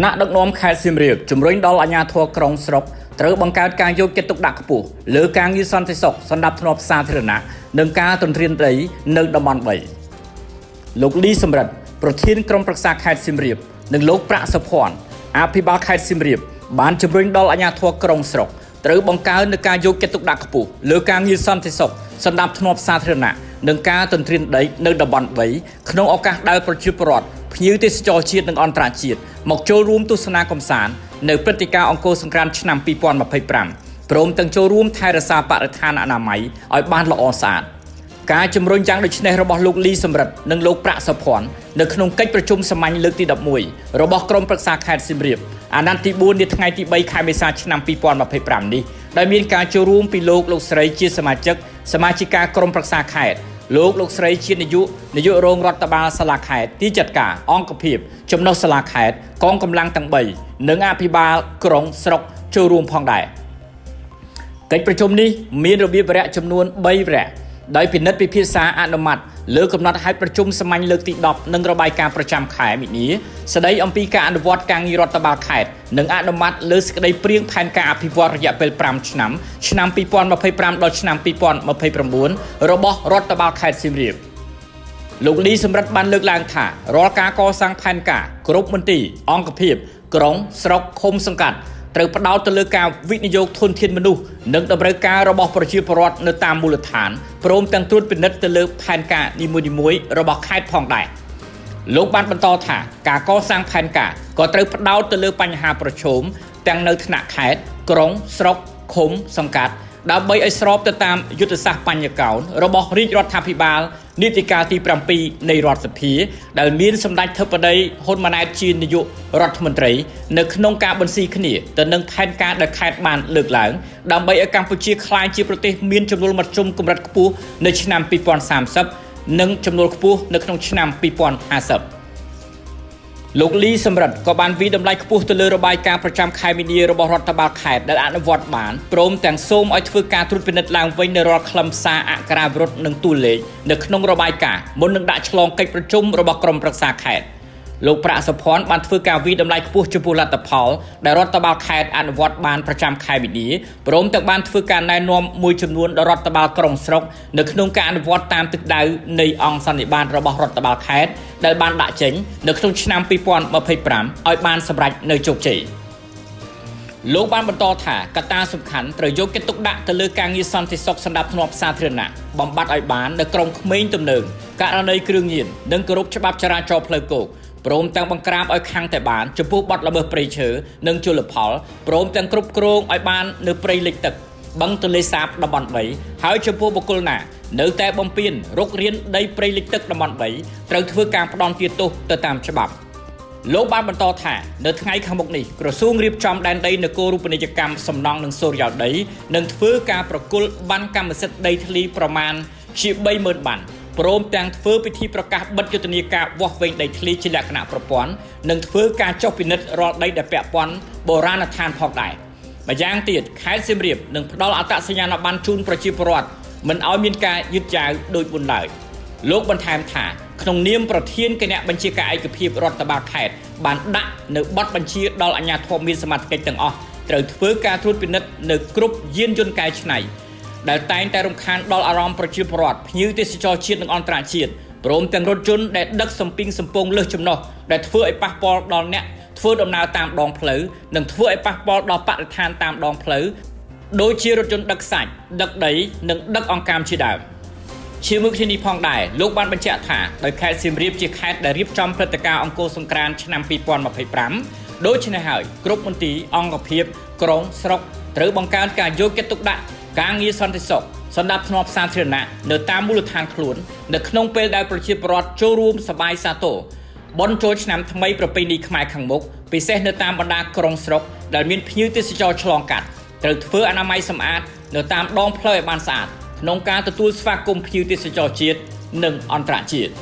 ณដឹកនាំខេត្តសៀមរាបជំរុញដល់អាជ្ញាធរក្រុងស្រុកត្រូវបង្កើតការយកចិត្តទុកដាក់ខ្ពស់លើការងារសន្តិសុខសណ្ដាប់ធ្នាប់សាធារណៈនិងការទន្ទ្រានដីនៅតំបន់3លោកលីសំរិទ្ធប្រធានក្រុមប្រឹក្សាខេត្តសៀមរាបនិងលោកប្រាក់សុភ័ណ្ឌអភិបាលខេត្តសៀមរាបបានជំរុញដល់អាជ្ញាធរក្រុងស្រុកត្រូវបង្កើននូវការយកចិត្តទុកដាក់ខ្ពស់លើការងារសន្តិសុខសណ្ដាប់ធ្នាប់សាធារណៈនិងការទន្ទ្រានដីនៅតំបន់3ក្នុងឱកាសដែលប្រជាពលរដ្ឋភ្ញៀវទេសចរជាតិនិងអន្តរជាតិមកចូលរួមទស្សនាកម្សាន្តនៅព្រឹត្តិការណ៍អង្គរសង្គ្រាន្តឆ្នាំ2025ព្រមទាំងចូលរួមថែរក្សាបរិស្ថានអនាម័យឲ្យបានល្អស្អាតការជំរុញយ៉ាងដូចនេះរបស់លោកលីសំរិទ្ធនិងលោកប្រាក់សុភ័ណ្ឌនៅក្នុងកិច្ចប្រជុំសាមញ្ញលើកទី11របស់ក្រុមប្រឹក្សាខេត្តសៀមរាបអាណត្តិទី4នាថ្ងៃទី3ខែមេសាឆ្នាំ2025នេះដែលមានការចូលរួមពីលោកស្រីជាសមាជិកាក្រុមប្រឹក្សាខេត្តលោកស្រីជានាយករងរដ្ឋបាលសាលាខេត្តទីចាត់ការអង្គភាពចំណុះសាលាខេត្តកងកម្លាំងទាំង3និងអភិបាលក្រុងស្រុកចូលរួមផងដែរកិច្ចប្រជុំនេះមានរបៀបវគ្គចំនួន3វគ្គដោយពិនិត្យពិភាក្សាអនុម័តលើកំណត់ហេតុប្រជុំសាមញ្ញលើកទី10និងរបាយការណ៍ប្រចាំខែមីនាស្ដីអំពីការអនុវត្តការងាររដ្ឋបាលខេត្តនិងអនុម័តលើសេចក្តីព្រាងផែនការអភិវឌ្ឍរយៈពេល5ឆ្នាំ2025ដល់ឆ្នាំ2029របស់រដ្ឋបាលខេត្តសៀមរាបលោកលីសំរិទ្ធបានលើកឡើងថារាល់ការកសាងផែនការគ្រប់មន្ទីរអង្គភាពក្រុងស្រុកឃុំសង្កាត់ត្រូវផ្ដោតទៅលើការវិនិយោគធនធានមនុស្សនិងតម្រូវការរបស់ប្រជាពលរដ្ឋនៅតាមមូលដ្ឋានព្រមទាំងត្រួតពិនិត្យទៅលើផែនការនីមួយៗរបស់ខេត្តផងដែរលោកបានបន្តថាការកសាងផែនការក៏ត្រូវផ្ដោតទៅលើបញ្ហាប្រឈមទាំងនៅថ្នាក់ខេត្តក្រុងស្រុកឃុំសង្កាត់ដើម្បីឲ្យស្របទៅតាមយុទ្ធសាស្ត្របញ្ញកោណរបស់រាជរដ្ឋាភិបាលនីតិកាលទី7នៃរដ្ឋសភាដែលមានសម្ដេចធិបតីហ៊ុនម៉ាណែតជានាយករដ្ឋមន្ត្រីនៅក្នុងការបន្ស៊ីគ្នាទៅនឹងផែនការដែលខេត្តបានលើកឡើងដើម្បីឲ្យកម្ពុជាក្លាយជាប្រទេសមានចំនួនមធ្យមកម្រិតខ្ពស់នៅឆ្នាំ2030និងចំនួនខ្ពស់នៅក្នុងឆ្នាំ2050លោកលីសំរិទ្ធក៏បានវិតម្លៃខ្ពស់ទៅលើរបាយការណ៍ប្រចាំខែមីនារបស់រដ្ឋបាលខេត្តដែលអនុវត្តបានព្រមទាំងសូមឲ្យធ្វើការត្រួតពិនិត្យឡើងវិញនៅរាល់ខ្លឹមសារអក្ខរាវិរុទ្ធនិងតួលេខនៅក្នុងរបាយការណ៍មុននឹងដាក់ឆ្លងកិច្ចប្រជុំរបស់ក្រុមប្រឹក្សាខេត្តលោកប្រាក់សុភ័ណ្ឌបានធ្វើការវិតម្លៃខ្ពស់ចំពោះលទ្ធផលដែលរដ្ឋបាលខេត្តអនុវត្តបានប្រចាំខែមីនាព្រមទាំងបានធ្វើការណែនាំមួយចំនួនដល់រដ្ឋបាលក្រុងស្រុកនៅក្នុងការអនុវត្តតាមទិសដៅនៃអង្គសន្និបាតរបស់រដ្ឋបាលខេត្តដែលបានដាក់ចេញនៅក្នុងឆ្នាំ2025ឲ្យបានសម្រេចនៅជោគជ័យលោកបានបន្តថាកត្តាសំខាន់ត្រូវយកចិត្តទុកដាក់ទៅលើការងារសន្តិសុខសណ្ដាប់ធ្នាប់សាធារណៈបំបត្តិឲ្យបាននៅក្រុមក្មេងទំនើងករណីគ្រឿងញៀននិងគោរពច្បាប់ចរាចរណ៍ផ្លូវគោកព្រមទាំងបង្ក្រាបឲ្យខាងតែបានចំពោះបទល្មើសព្រៃឈើនិងជលផលព្រមទាំងគ្រប់គ្រងឲ្យបាននៅព្រៃលិចទឹកបឹងទន្លេសាបតំបន់3ហើយចំពោះបុគ្គលណានៅតែបំពេញរុករានដីព្រៃលិចទឹកតំបន់3ត្រូវធ្វើការផ្ដន្ទាទោសទៅតាមច្បាប់លោកបានបន្តថានៅថ្ងៃខាងមុខនេះក្រសួងរៀបចំដែនដីនគររូបនីយកម្មសំណង់និងសូរិយោដីនឹងធ្វើការប្រគល់ប័ណ្ណកម្មសិទ្ធិដីធ្លីប្រមាណជា 30,000 ប័ណ្ណព្រមទាំងធ្វើពិធីប្រកាសបិទយុទ្ធនាការវាស់វែងដីធ្លីជាលក្ខណៈប្រព័ន្ធនិងធ្វើការចុះពិនិត្យរាល់ដីដែលពាក់ព័ន្ធបុរាណដ្ឋានផងដែរម្យ៉ាងទៀតខេត្តសៀមរាបនឹងផ្ដល់អត្តសញ្ញាណប័ណ្ណជូនប្រជាពលរដ្ឋមិនឲ្យមានការយឺតយ៉ាវដោយមុនឡើយលោកបន្ថែមថាក្នុងនាមប្រធានគណៈបញ្ជាការឯកភាពរដ្ឋបាលខេត្តបានដាក់នៅបទបញ្ជាដល់អាជ្ញាធរមានសមត្ថកិច្ចទាំងអស់ត្រូវធ្វើការត្រួតពិនិត្យនៅគ្រប់យានយន្តកែច្នៃដែលតែងតែរំខានដល់អារម្មណ៍ប្រជាពលរដ្ឋភ្ញៀវទេសចរជាតិនិងអន្តរជាតិព្រមទាំងរថយន្តដែលដឹកសំពីងសំពងលើសចំណុះដែលធ្វើឲ្យប៉ះពាល់ដល់អ្នកធ្វើដំណើរតាមដងផ្លូវនិងធ្វើឲ្យប៉ះពាល់ដល់បរិស្ថានតាមដងផ្លូវដូចជារថយន្តដឹកសាច់ដឹកដីនិងដឹកអង្កាមជាដើមជាមួយគ្នានេះផងដែរលោកបានបញ្ជាក់ថាដោយខេត្តសៀមរាបជាខេត្តដែលរៀបចំព្រឹត្តិការណ៍អង្គរសង្គ្រាន្តឆ្នាំ2025ដូច្នេះហើយគ្រប់មន្ទីរអង្គភាពក្រុងស្រុកត្រូវបង្កើនការយកចិត្តទុកដាក់ការងារសន្តិសុខសណ្ដាប់ធ្នាប់សាធារណៈនៅតាមមូលដ្ឋានខ្លួននៅក្នុងពេលដែលប្រជាពលរដ្ឋចូលរួមសប្បាយសាទរបុណ្យចូលឆ្នាំថ្មីប្រពៃណីខ្មែរខាងមុខពិសេសនៅតាមបណ្ដាក្រុងស្រុកដែលមានភ្ញៀវទេសចរឆ្លងកាត់ត្រូវធ្វើអនាម័យសម្អាតនៅតាមដងផ្លូវឲ្យបានស្អាតក្នុងការទទួលស្វាគមន៍ភ្ញៀវទេសចរជាតិនិងអន្តរជាតិ